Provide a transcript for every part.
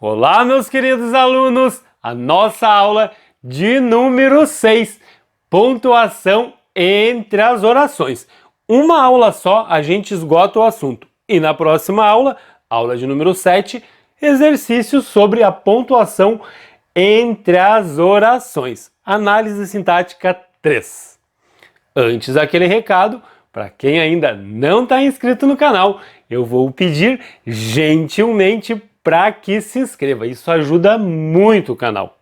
Olá, meus queridos alunos! A nossa aula de número 6, pontuação entre as orações. Uma aula só, a gente esgota o assunto. E na próxima aula, aula de número 7, exercícios sobre a pontuação entre as orações. Análise sintática 3. Antes daquele recado, para quem ainda não está inscrito no canal, eu vou pedir gentilmente para que se inscreva. Isso ajuda muito o canal.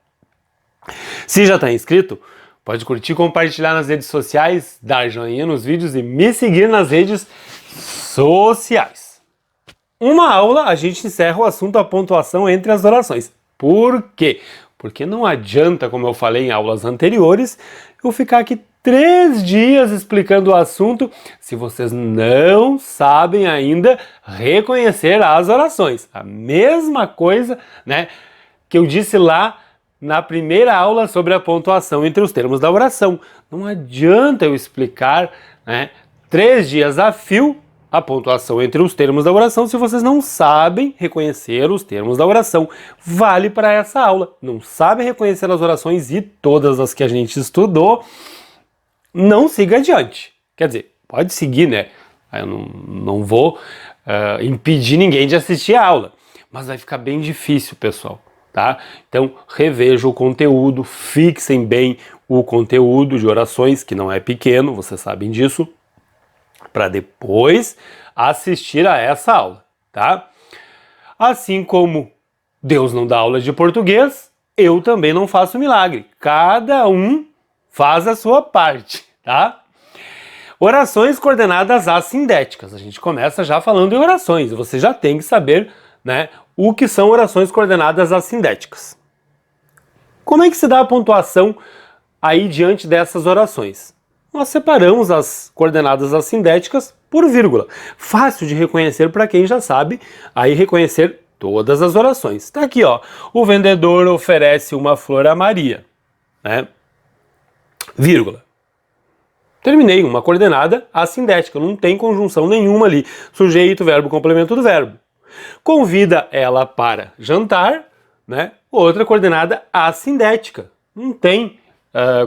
Se já está inscrito, pode curtir, compartilhar nas redes sociais, dar joinha nos vídeos e me seguir nas redes sociais. Uma aula, a gente encerra o assunto da pontuação entre as orações. Por quê? Porque não adianta, como eu falei em aulas anteriores, eu ficar aqui 3 dias explicando o assunto se vocês não sabem ainda reconhecer as orações. A mesma coisa, né, que eu disse lá na primeira aula sobre a pontuação entre os termos da oração. Não adianta eu explicar, né, 3 dias a fio a pontuação entre os termos da oração se vocês não sabem reconhecer os termos da oração. Vale para essa aula. Não sabem reconhecer as orações e todas as que a gente estudou, não siga adiante. Quer dizer, pode seguir, né? Eu não vou impedir ninguém de assistir a aula, mas vai ficar bem difícil, pessoal, tá? Então, revejam o conteúdo, fixem bem o conteúdo de orações, que não é pequeno, vocês sabem disso, para depois assistir a essa aula, tá? Assim como Deus não dá aula de português, eu também não faço milagre. Cada um faz a sua parte, tá? Orações coordenadas assindéticas. A gente começa já falando em orações. Você já tem que saber, né, o que são orações coordenadas assindéticas. Como é que se dá a pontuação aí diante dessas orações? Nós separamos as coordenadas assindéticas por vírgula. Fácil de reconhecer para quem já sabe aí reconhecer todas as orações. Tá aqui, ó. O vendedor oferece uma flor a Maria, né? Vírgula. Terminei, uma coordenada assindética, não tem conjunção nenhuma ali. Sujeito, verbo, complemento do verbo. Convida ela para jantar, né? Outra coordenada assindética, não tem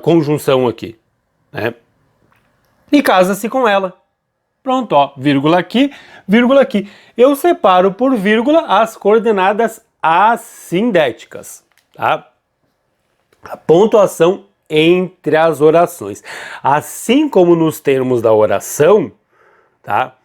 conjunção aqui, né? E casa-se com ela. Pronto, ó, vírgula aqui, vírgula aqui. Eu separo por vírgula as coordenadas assindéticas, tá? A pontuação entre as orações. Assim como nos termos da oração, tá?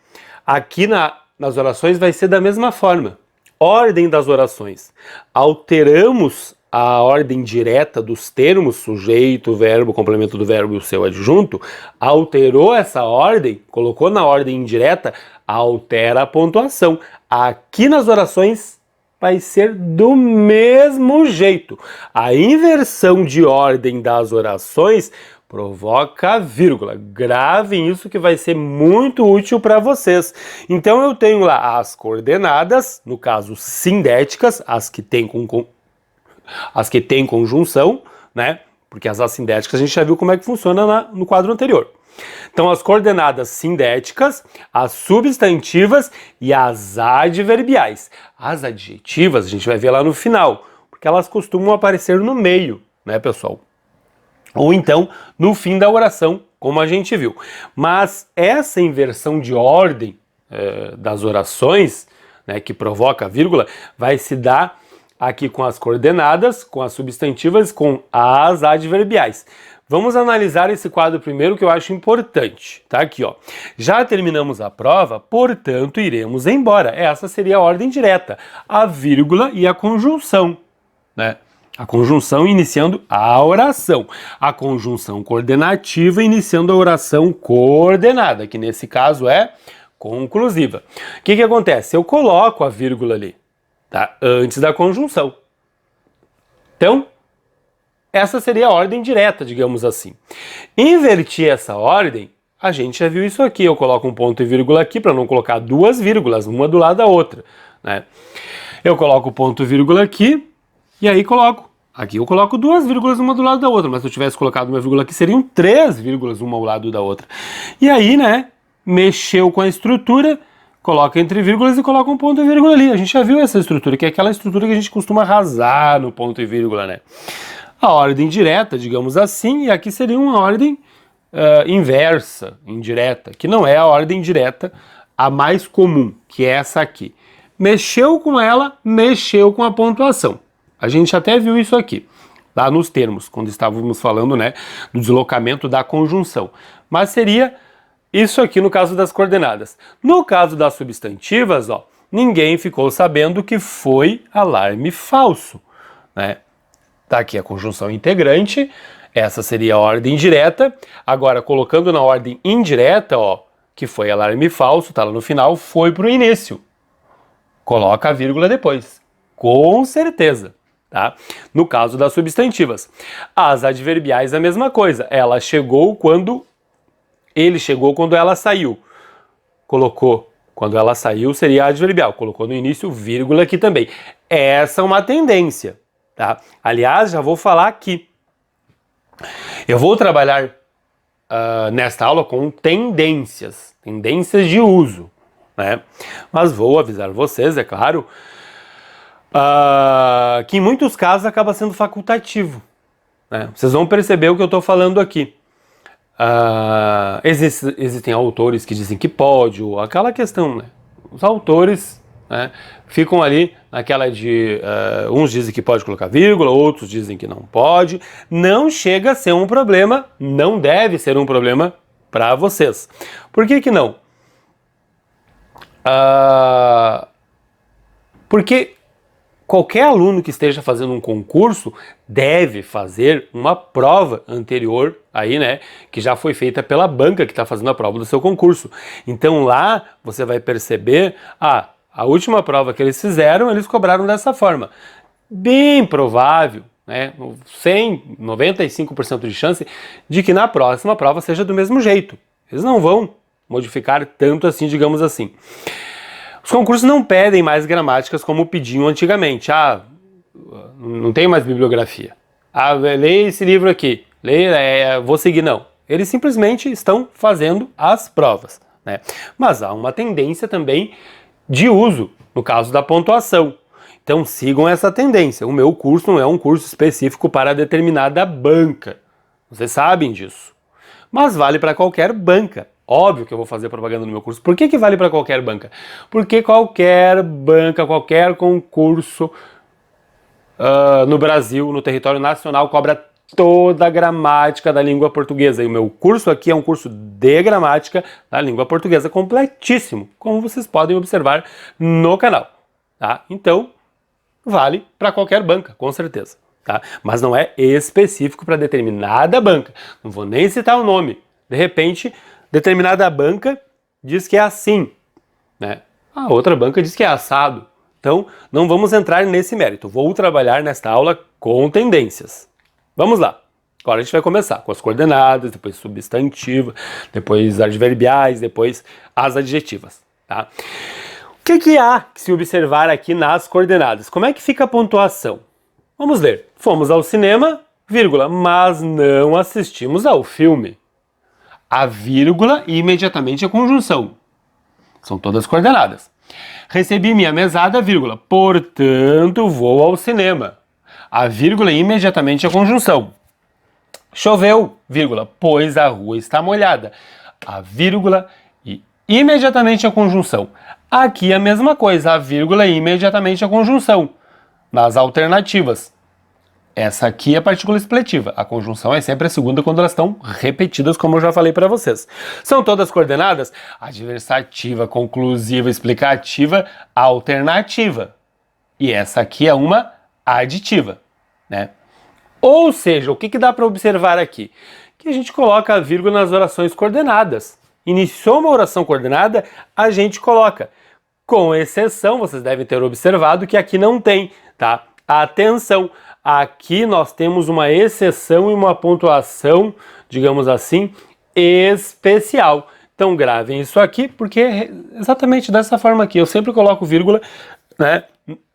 Aqui nas orações vai ser da mesma forma. Ordem das orações. Alteramos a ordem direta dos termos, sujeito, verbo, complemento do verbo e o seu adjunto, alterou essa ordem, colocou na ordem indireta, altera a pontuação. Aqui nas orações vai ser do mesmo jeito. A inversão de ordem das orações provoca vírgula. Gravem isso que vai ser muito útil para vocês. Então eu tenho lá as coordenadas, no caso sindéticas, as que têm conjunção, né? Porque as assindéticas a gente já viu como é que funciona no quadro anterior. Então as coordenadas sindéticas, as substantivas e as adverbiais. As adjetivas a gente vai ver lá no final, porque elas costumam aparecer no meio, né, pessoal? Ou então no fim da oração, como a gente viu. Mas essa inversão de ordem das orações, né, que provoca a vírgula, vai se dar aqui com as coordenadas, com as substantivas, com as adverbiais. Vamos analisar esse quadro primeiro, que eu acho importante. Tá aqui, ó. Já terminamos a prova, portanto iremos embora. Essa seria a ordem direta, a vírgula e a conjunção, né? A conjunção iniciando a oração. A conjunção coordenativa iniciando a oração coordenada, que nesse caso é conclusiva. O que acontece? Eu coloco a vírgula ali, tá? Antes da conjunção. Então, essa seria a ordem direta, digamos assim. Invertir essa ordem, a gente já viu isso aqui. Eu coloco um ponto e vírgula aqui para não colocar 2 vírgulas, uma do lado da outra, né? Eu coloco o ponto e vírgula aqui e aí coloco. Aqui eu coloco 2 vírgulas uma do lado da outra, mas se eu tivesse colocado uma vírgula aqui, seriam 3 vírgulas uma ao lado da outra. E aí, né, mexeu com a estrutura, coloca entre vírgulas e coloca um ponto e vírgula ali. A gente já viu essa estrutura, que é aquela estrutura que a gente costuma arrasar no ponto e vírgula, né? A ordem direta, digamos assim, e aqui seria uma ordem inversa, indireta, que não é a ordem direta, a mais comum, que é essa aqui. Mexeu com ela, mexeu com a pontuação. A gente até viu isso aqui, lá nos termos, quando estávamos falando, né, do deslocamento da conjunção. Mas seria isso aqui no caso das coordenadas. No caso das substantivas, ó, ninguém ficou sabendo que foi alarme falso, né? Tá aqui a conjunção integrante, essa seria a ordem direta. Agora, colocando na ordem indireta, ó, que foi alarme falso, tá lá no final, foi pro início. Coloca a vírgula depois, com certeza, tá? No caso das substantivas. As adverbiais, a mesma coisa. Ela chegou quando... Ele chegou quando ela saiu. Colocou quando ela saiu, seria adverbial. Colocou no início, vírgula aqui também. Essa é uma tendência, tá? Aliás, já vou falar aqui. Eu vou trabalhar nesta aula com tendências de uso, né? Mas vou avisar vocês, é claro, que em muitos casos acaba sendo facultativo, né? Vocês vão perceber o que eu estou falando aqui. Existem autores que dizem que pode, ou aquela questão, né? Os autores, né, ficam ali naquela de uns dizem que pode colocar vírgula, outros dizem que não pode. Não chega a ser um problema, não deve ser um problema para vocês. Por que que não? Porque qualquer aluno que esteja fazendo um concurso deve fazer uma prova anterior aí, né, que já foi feita pela banca que está fazendo a prova do seu concurso. Então lá você vai perceber, a última prova que eles fizeram, eles cobraram dessa forma. Bem provável, né, 95% de chance de que na próxima prova seja do mesmo jeito. Eles não vão modificar tanto assim, digamos assim. Os concursos não pedem mais gramáticas como pediam antigamente. Não tem mais bibliografia. Leia esse livro aqui. Vou seguir. Não. Eles simplesmente estão fazendo as provas, né? Mas há uma tendência também de uso, no caso da pontuação. Então sigam essa tendência. O meu curso não é um curso específico para determinada banca. Vocês sabem disso. Mas vale para qualquer banca. Óbvio que eu vou fazer propaganda no meu curso. Por que que vale para qualquer banca? Porque qualquer banca, qualquer concurso no Brasil, no território nacional, cobra toda a gramática da língua portuguesa. E o meu curso aqui é um curso de gramática da língua portuguesa completíssimo, como vocês podem observar no canal, tá? Então, vale para qualquer banca, com certeza, tá? Mas não é específico para determinada banca. Não vou nem citar o nome. De repente, determinada banca diz que é assim, né? A outra banca diz que é assado. Então, não vamos entrar nesse mérito. Vou trabalhar nesta aula com tendências. Vamos lá. Agora a gente vai começar com as coordenadas, depois substantiva, depois adverbiais, depois as adjetivas, tá? O que há que se observar aqui nas coordenadas? Como é que fica a pontuação? Vamos ler. Fomos ao cinema, vírgula, mas não assistimos ao filme. A vírgula e imediatamente a conjunção. São todas coordenadas. Recebi minha mesada, vírgula, portanto vou ao cinema. A vírgula e imediatamente a conjunção. Choveu, vírgula, pois a rua está molhada. A vírgula e imediatamente a conjunção. Aqui a mesma coisa, a vírgula e imediatamente a conjunção. Nas alternativas. Essa aqui é a partícula expletiva. A conjunção é sempre a segunda quando elas estão repetidas, como eu já falei para vocês. São todas coordenadas? Adversativa, conclusiva, explicativa, alternativa. E essa aqui é uma aditiva, né? Ou seja, o que dá para observar aqui? Que a gente coloca a vírgula nas orações coordenadas. Iniciou uma oração coordenada, a gente coloca. Com exceção, vocês devem ter observado que aqui não tem, tá? Atenção! Aqui nós temos uma exceção e uma pontuação, digamos assim, especial. Então gravem isso aqui, porque é exatamente dessa forma aqui. Eu sempre coloco vírgula, né,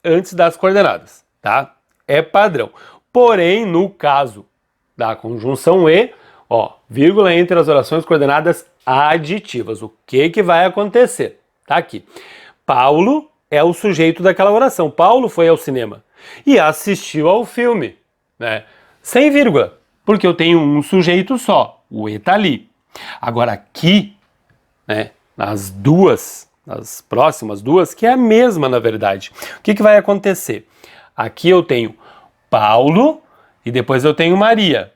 antes das coordenadas, tá? É padrão. Porém, no caso da conjunção e, ó, vírgula entre as orações coordenadas aditivas. O que vai acontecer, Tá aqui. Paulo é o sujeito daquela oração. Paulo foi ao cinema e assistiu ao filme, né? Sem vírgula, porque eu tenho um sujeito só, o E tá ali. Agora aqui, né, nas próximas duas, que é a mesma na verdade, o que vai acontecer? Aqui eu tenho Paulo e depois eu tenho Maria.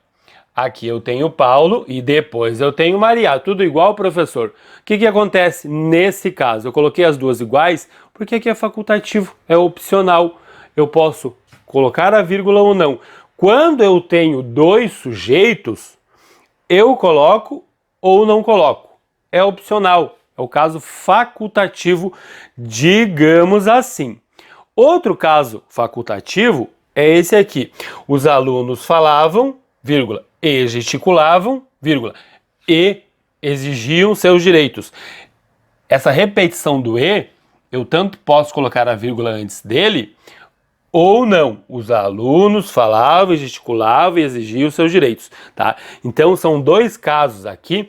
Aqui eu tenho Paulo e depois eu tenho Maria. Tudo igual, professor? O que acontece nesse caso? Eu coloquei as duas iguais porque aqui é facultativo, é opcional. Eu posso colocar a vírgula ou não. Quando eu tenho dois sujeitos, eu coloco ou não coloco. É opcional. É o caso facultativo, digamos assim. Outro caso facultativo é esse aqui. Os alunos falavam, vírgula, e gesticulavam, vírgula, e exigiam seus direitos. Essa repetição do e, eu tanto posso colocar a vírgula antes dele, ou não. Os alunos falavam, gesticulavam e exigiam seus direitos, tá? Então são dois casos aqui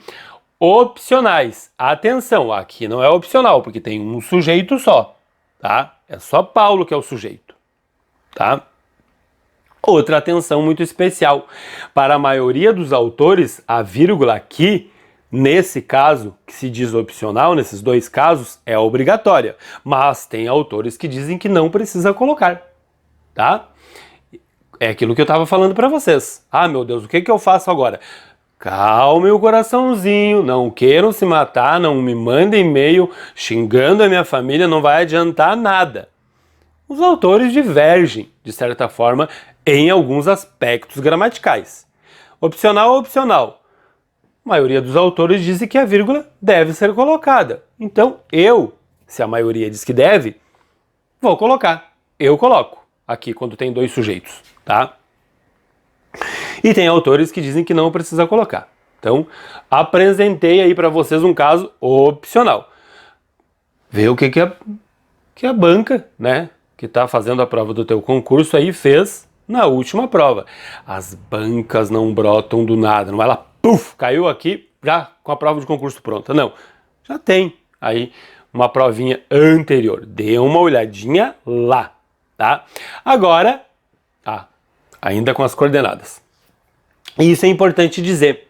opcionais. Atenção, aqui não é opcional, porque tem um sujeito só, tá? É só Paulo que é o sujeito, tá? Outra atenção muito especial. Para a maioria dos autores, a vírgula aqui, nesse caso, que se diz opcional, nesses dois casos, é obrigatória. Mas tem autores que dizem que não precisa colocar, tá? É aquilo que eu estava falando para vocês. Ah, meu Deus, o que eu faço agora? Calme o coraçãozinho, não queiram se matar, não me mandem e-mail xingando a minha família, não vai adiantar nada. Os autores divergem, de certa forma, em alguns aspectos gramaticais. Opcional é opcional. A maioria dos autores diz que a vírgula deve ser colocada. Então, se a maioria diz que deve, vou colocar. Eu coloco aqui quando tem dois sujeitos, tá? E tem autores que dizem que não precisa colocar. Então, apresentei aí para vocês um caso opcional. Vê o que a banca, né, que está fazendo a prova do teu concurso aí fez na última prova. As bancas não brotam do nada, não é ela, puf, caiu aqui já com a prova de concurso pronta. Não, já tem aí uma provinha anterior. Dê uma olhadinha lá, tá? Agora, ainda com as coordenadas. Isso é importante dizer.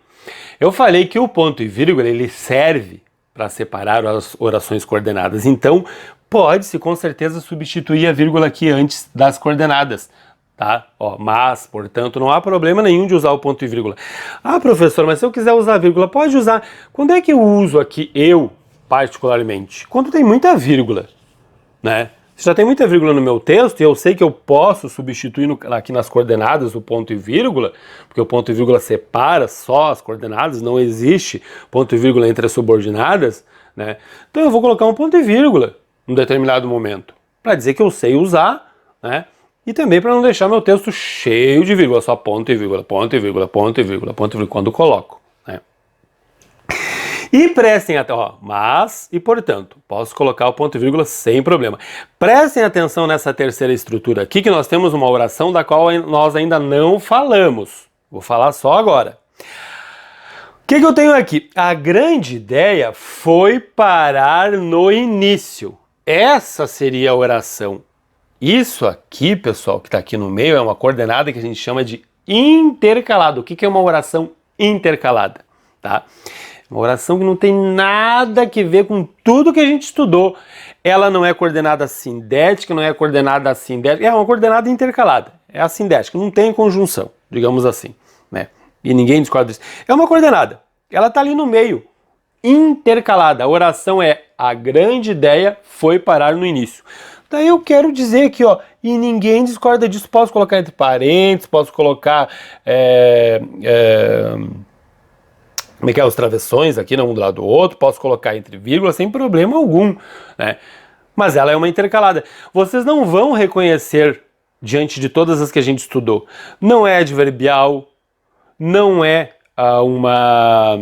Eu falei que o ponto e vírgula ele serve para separar as orações coordenadas. Então, pode-se com certeza substituir a vírgula aqui antes das coordenadas, tá? Mas, portanto, não há problema nenhum de usar o ponto e vírgula. Ah, professor, mas se eu quiser usar a vírgula, pode usar. Quando é que eu uso aqui, eu, particularmente? Quando tem muita vírgula, né? Se já tem muita vírgula no meu texto e eu sei que eu posso substituir aqui nas coordenadas o ponto e vírgula, porque o ponto e vírgula separa só as coordenadas, não existe ponto e vírgula entre as subordinadas, né? Então eu vou colocar um ponto e vírgula num determinado momento, para dizer que eu sei usar, né? E também para não deixar meu texto cheio de vírgula, só ponto e vírgula, ponto e vírgula, ponto e vírgula, ponto e vírgula, quando coloco, né? E prestem atenção, mas e portanto, posso colocar o ponto e vírgula sem problema. Prestem atenção nessa terceira estrutura aqui, que nós temos uma oração da qual nós ainda não falamos. Vou falar só agora. O que eu tenho aqui? A grande ideia foi parar no início. Essa seria a oração. Isso aqui, pessoal, que está aqui no meio, é uma coordenada que a gente chama de intercalado. O que é uma oração intercalada? Tá? Uma oração que não tem nada a ver com tudo que a gente estudou. Ela não é coordenada sindética, não é coordenada assindética, é uma coordenada intercalada. É assindética, não tem conjunção, digamos assim, né? E ninguém discorda disso. É uma coordenada, ela está ali no meio, intercalada. A oração é: a grande ideia foi parar no início. Daí eu quero dizer aqui, e ninguém discorda disso. Posso colocar entre parênteses, posso colocar como é que é, os travessões aqui, um do lado do outro, posso colocar entre vírgulas sem problema algum, né? Mas ela é uma intercalada. Vocês não vão reconhecer, diante de todas as que a gente estudou, não é adverbial, não é uma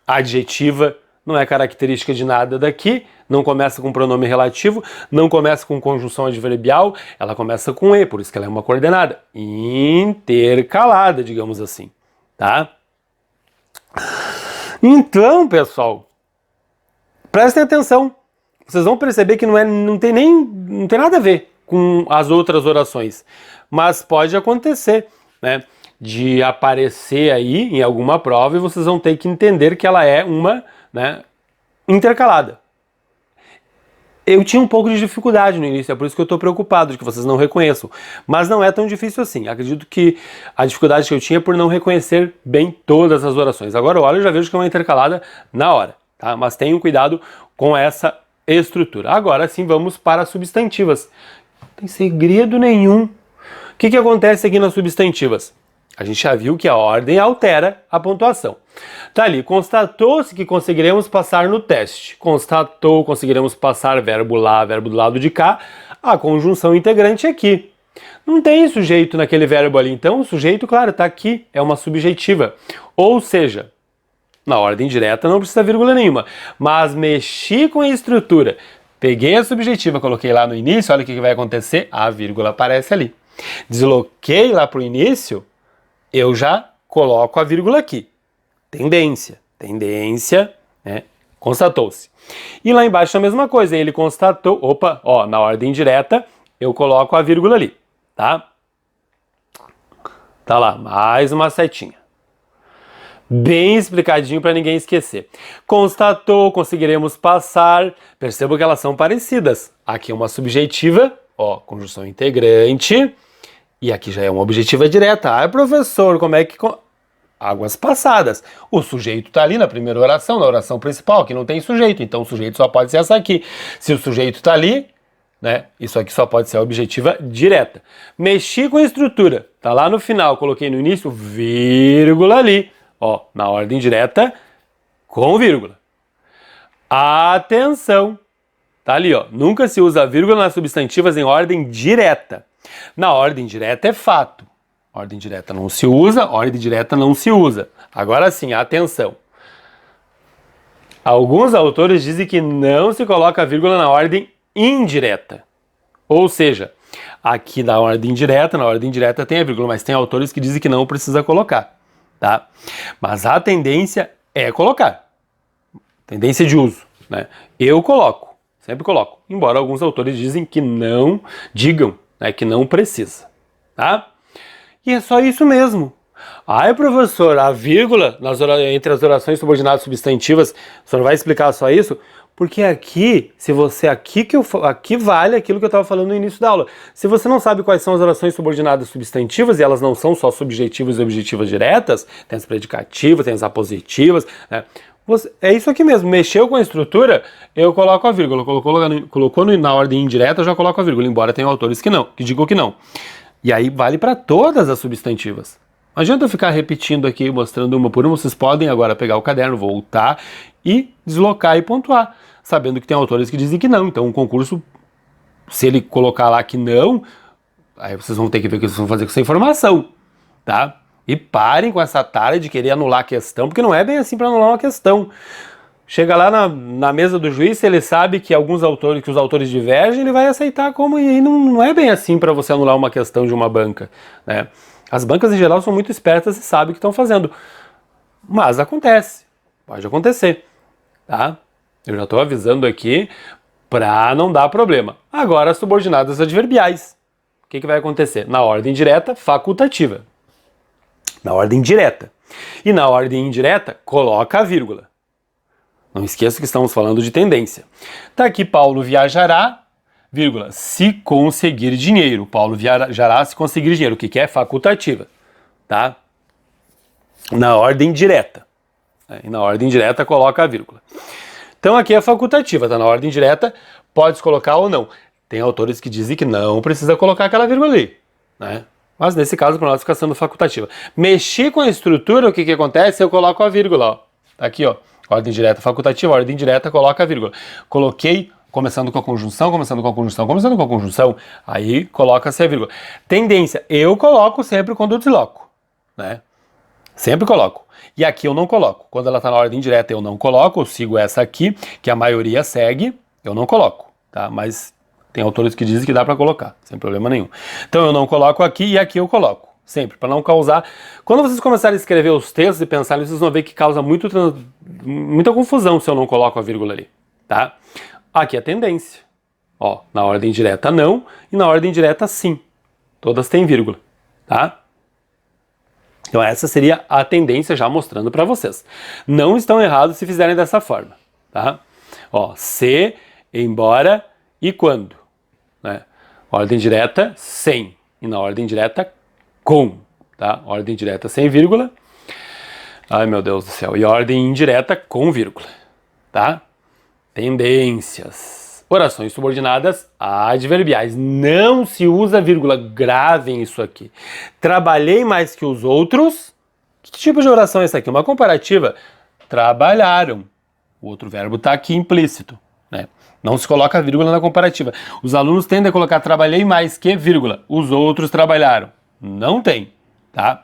adjetiva, não é característica de nada daqui, não começa com pronome relativo, não começa com conjunção adverbial, ela começa com e, por isso que ela é uma coordenada intercalada, digamos assim, tá? Então, pessoal, prestem atenção, vocês vão perceber que não tem nada a ver com as outras orações, mas pode acontecer, né, de aparecer aí em alguma prova e vocês vão ter que entender que ela é uma, né, intercalada. Eu tinha um pouco de dificuldade no início, é por isso que eu estou preocupado de que vocês não reconheçam. Mas não é tão difícil assim. Acredito que a dificuldade que eu tinha é por não reconhecer bem todas as orações. Agora eu olho e já vejo que é uma intercalada na hora, tá? Mas tenham cuidado com essa estrutura. Agora sim vamos para as substantivas. Não tem segredo nenhum. O que acontece aqui nas substantivas? A gente já viu que a ordem altera a pontuação. Tá ali, constatou-se que conseguiremos passar no teste. Constatou, conseguiremos passar, verbo lá, verbo do lado de cá. A conjunção integrante aqui. Não tem sujeito naquele verbo ali, então o sujeito, claro, está aqui, é uma subjetiva. Ou seja, na ordem direta não precisa vírgula nenhuma. Mas mexi com a estrutura. Peguei a subjetiva, coloquei lá no início, olha o que vai acontecer, a vírgula aparece ali. Desloquei lá para o início, eu já coloco a vírgula aqui. Tendência, né? Constatou-se. E lá embaixo a mesma coisa, ele constatou, opa, ó, na ordem direta, eu coloco a vírgula ali, tá? Tá lá, mais uma setinha. Bem explicadinho para ninguém esquecer. Constatou, conseguiremos passar. Perceba que elas são parecidas. Aqui é uma subjetiva, ó, conjunção integrante. E aqui já é uma objetiva direta. Ah, professor, como é que... Águas passadas. O sujeito está ali na primeira oração, na oração principal, que não tem sujeito. Então o sujeito só pode ser essa aqui. Se o sujeito está ali, né, isso aqui só pode ser a objetiva direta. Mexi com a estrutura. Tá lá no final, coloquei no início, vírgula ali. Ó, na ordem direta, com vírgula. Atenção! Tá ali, ó. Nunca se usa vírgula nas substantivas em ordem direta. Na ordem direta é fato. Ordem direta não se usa, ordem direta não se usa. Agora sim, atenção. Alguns autores dizem que não se coloca vírgula na ordem indireta. Ou seja, aqui na ordem direta tem a vírgula, mas tem autores que dizem que não precisa colocar, tá? Mas a tendência é colocar. Tendência de uso, né? Eu coloco, sempre coloco. Embora alguns autores digam, né, que não precisa, tá? E é só isso mesmo. Ai, professor, a vírgula entre as orações subordinadas substantivas, o senhor vai explicar só isso? Porque aqui, aqui vale aquilo que eu estava falando no início da aula. Se você não sabe quais são as orações subordinadas substantivas, e elas não são só subjetivas e objetivas diretas, tem as predicativas, tem as apositivas, né? É isso aqui mesmo, mexeu com a estrutura, eu coloco a vírgula. Colocou na ordem indireta, eu já coloco a vírgula, embora tenha autores que digam que não. E aí vale para todas as substantivas. Não adianta eu ficar repetindo aqui, mostrando uma por uma. Vocês podem agora pegar o caderno, voltar e deslocar e pontuar, sabendo que tem autores que dizem que não. Então o concurso, se ele colocar lá que não, aí vocês vão ter que ver o que vocês vão fazer com essa informação, tá? E parem com essa tara de querer anular a questão, porque não é bem assim para anular uma questão. Chega lá na mesa do juiz, se ele sabe que os autores divergem, ele vai aceitar como, e aí não é bem assim para você anular uma questão de uma banca, né? As bancas em geral são muito espertas e sabem o que estão fazendo, mas acontece, pode acontecer, tá? Eu já estou avisando aqui para não dar problema. Agora, as subordinadas adverbiais, o que vai acontecer? Na ordem direta, facultativa. Na ordem direta. E na ordem indireta, coloca a vírgula. Não esqueça que estamos falando de tendência. Tá aqui, Paulo viajará, vírgula, se conseguir dinheiro. Paulo viajará se conseguir dinheiro. O que é? Facultativa. Tá? Na ordem direta. E na ordem direta, coloca a vírgula. Então aqui é facultativa, tá na ordem direta, pode colocar ou não. Tem autores que dizem que não precisa colocar aquela vírgula ali, né? Mas nesse caso, para nós fica sendo facultativa. Mexi com a estrutura, o que acontece? Eu coloco a vírgula, ó. Tá aqui, ó. Ordem direta facultativa, ordem direta coloca a vírgula. Coloquei, começando com a conjunção, aí coloca-se a vírgula. Tendência, eu coloco sempre quando eu desloco, né? Sempre coloco. E aqui eu não coloco. Quando ela está na ordem direta eu não coloco, eu sigo essa aqui, que a maioria segue, eu não coloco, tá? Mas tem autores que dizem que dá para colocar, sem problema nenhum. Então eu não coloco aqui e aqui eu coloco. Sempre, para não causar... Quando vocês começarem a escrever os textos e pensarem, vocês vão ver que causa muita confusão se eu não coloco a vírgula ali, tá? Aqui é tendência. Ó, na ordem direta não e na ordem direta sim. Todas têm vírgula, tá? Então essa seria a tendência já mostrando para vocês. Não estão errados se fizerem dessa forma, tá? Ó, se, embora e quando, né? Ordem direta sem e na ordem direta com, tá? Ordem direta sem vírgula. Ai, meu Deus do céu. E ordem indireta com vírgula, tá? Tendências. Orações subordinadas adverbiais. Não se usa vírgula. Gravem isso aqui. Trabalhei mais que os outros. Que tipo de oração é essa aqui? Uma comparativa. Trabalharam. O outro verbo está aqui implícito, né? Não se coloca vírgula na comparativa. Os alunos tendem a colocar trabalhei mais que vírgula. Os outros trabalharam. Não tem, tá?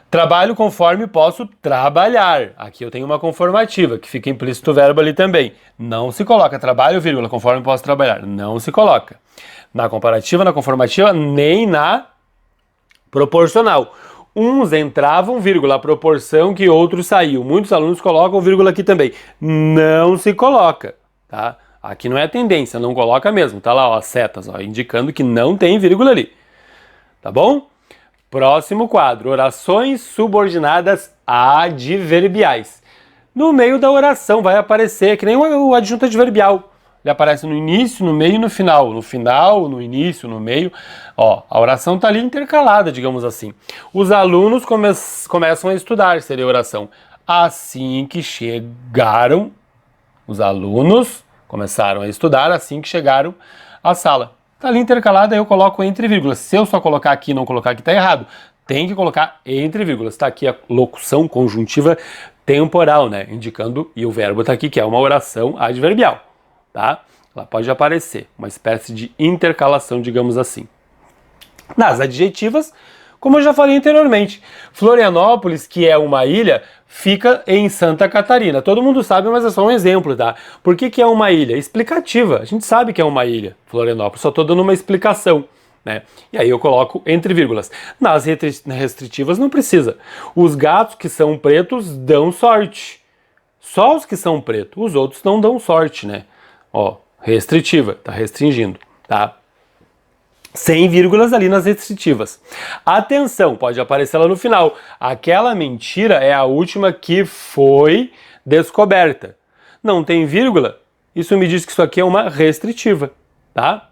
Trabalho conforme posso trabalhar. Aqui eu tenho uma conformativa, que fica implícito o verbo ali também. Não se coloca trabalho, vírgula, conforme posso trabalhar. Não se coloca. Na comparativa, na conformativa, nem na proporcional. Uns entravam, vírgula, a proporção que outros saíam. Muitos alunos colocam vírgula aqui também. Não se coloca, tá? Aqui não é tendência, não coloca mesmo. Tá lá, ó, setas, ó, indicando que não tem vírgula ali. Tá bom? Próximo quadro, orações subordinadas adverbiais. No meio da oração vai aparecer, que nem o adjunto adverbial. Ele aparece no início, no meio e no final. No final, no início, no meio. Ó, a oração está ali intercalada, digamos assim. Os alunos começam a estudar, seria a oração. Assim que chegaram, os alunos começaram a estudar assim que chegaram à sala. Está ali intercalada, eu coloco entre vírgulas. Se eu só colocar aqui e não colocar aqui, está errado. Tem que colocar entre vírgulas. Está aqui a locução conjuntiva temporal, né? Indicando, e o verbo está aqui, que é uma oração adverbial, tá? Ela pode aparecer, uma espécie de intercalação, digamos assim. Nas adjetivas, como eu já falei anteriormente, Florianópolis, que é uma ilha, fica em Santa Catarina. Todo mundo sabe, mas é só um exemplo, tá? Por que é uma ilha? Explicativa. A gente sabe que é uma ilha, Florianópolis, só estou dando uma explicação, né? E aí eu coloco entre vírgulas. Nas restritivas não precisa. Os gatos que são pretos dão sorte. Só os que são pretos, os outros não dão sorte, né? Ó, restritiva, tá restringindo, tá? Sem vírgulas ali nas restritivas. Atenção, pode aparecer lá no final. Aquela mentira é a última que foi descoberta. Não tem vírgula? Isso me diz que isso aqui é uma restritiva, tá?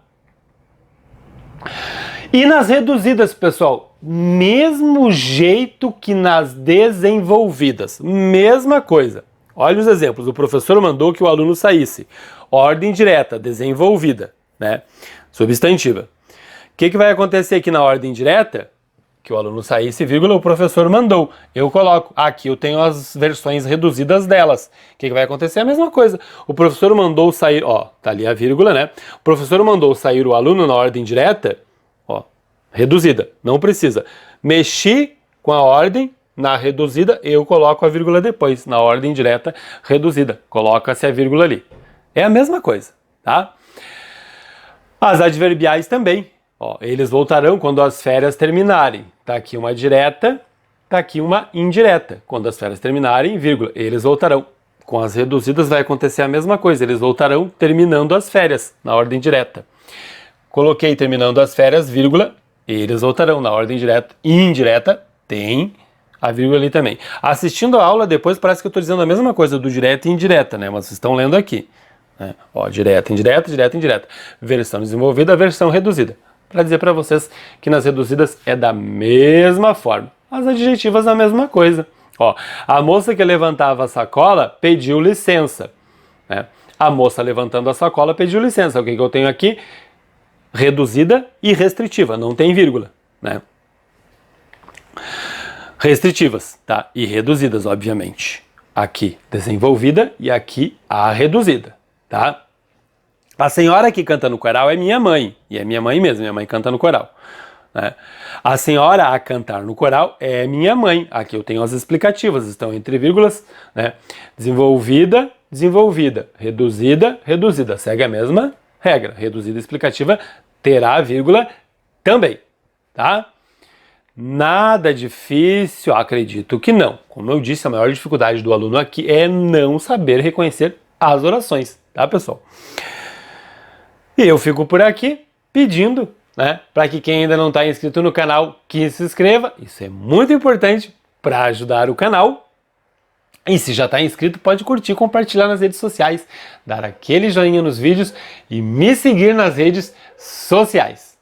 E nas reduzidas, pessoal, mesmo jeito que nas desenvolvidas. Mesma coisa. Olha os exemplos. O professor mandou que o aluno saísse. Ordem direta, desenvolvida, né? Substantiva. O que vai acontecer aqui na ordem direta? Que o aluno saísse, vírgula, o professor mandou. Eu coloco. Aqui eu tenho as versões reduzidas delas. O que vai acontecer? A mesma coisa. O professor mandou sair, ó, tá ali a vírgula, né? O professor mandou sair o aluno na ordem direta, ó, reduzida. Não precisa. Mexi com a ordem, na reduzida, eu coloco a vírgula depois. Na ordem direta, reduzida. Coloca-se a vírgula ali. É a mesma coisa, tá? As adverbiais também. Ó, eles voltarão quando as férias terminarem. Tá aqui uma direta, tá aqui uma indireta. Quando as férias terminarem, vírgula, eles voltarão. Com as reduzidas vai acontecer a mesma coisa. Eles voltarão terminando as férias, na ordem direta. Coloquei terminando as férias, vírgula, eles voltarão. Na ordem direta e indireta, tem a vírgula ali também. Assistindo a aula, depois parece que eu estou dizendo a mesma coisa do direta e indireta, né? Mas vocês estão lendo aqui. Né? Ó, direta, indireta, direta, indireta. Versão desenvolvida, versão reduzida. Para dizer para vocês que nas reduzidas é da mesma forma. As adjetivas a mesma coisa. Ó, a moça que levantava a sacola pediu licença. Né? A moça levantando a sacola pediu licença. O que eu tenho aqui? Reduzida e restritiva. Não tem vírgula. Né? Restritivas, tá? E reduzidas, obviamente. Aqui desenvolvida e aqui a reduzida, tá? A senhora que canta no coral é minha mãe, e é minha mãe mesmo, minha mãe canta no coral. Né? A senhora a cantar no coral é minha mãe. Aqui eu tenho as explicativas, estão entre vírgulas, né? Desenvolvida, desenvolvida, reduzida, reduzida. Segue a mesma regra. Reduzida explicativa terá vírgula também, tá? Nada difícil, acredito que não. Como eu disse, a maior dificuldade do aluno aqui é não saber reconhecer as orações. tá, pessoal? E eu fico por aqui pedindo, né, para que quem ainda não está inscrito no canal, que se inscreva. Isso é muito importante para ajudar o canal. E se já está inscrito, pode curtir, compartilhar nas redes sociais, dar aquele joinha nos vídeos e me seguir nas redes sociais.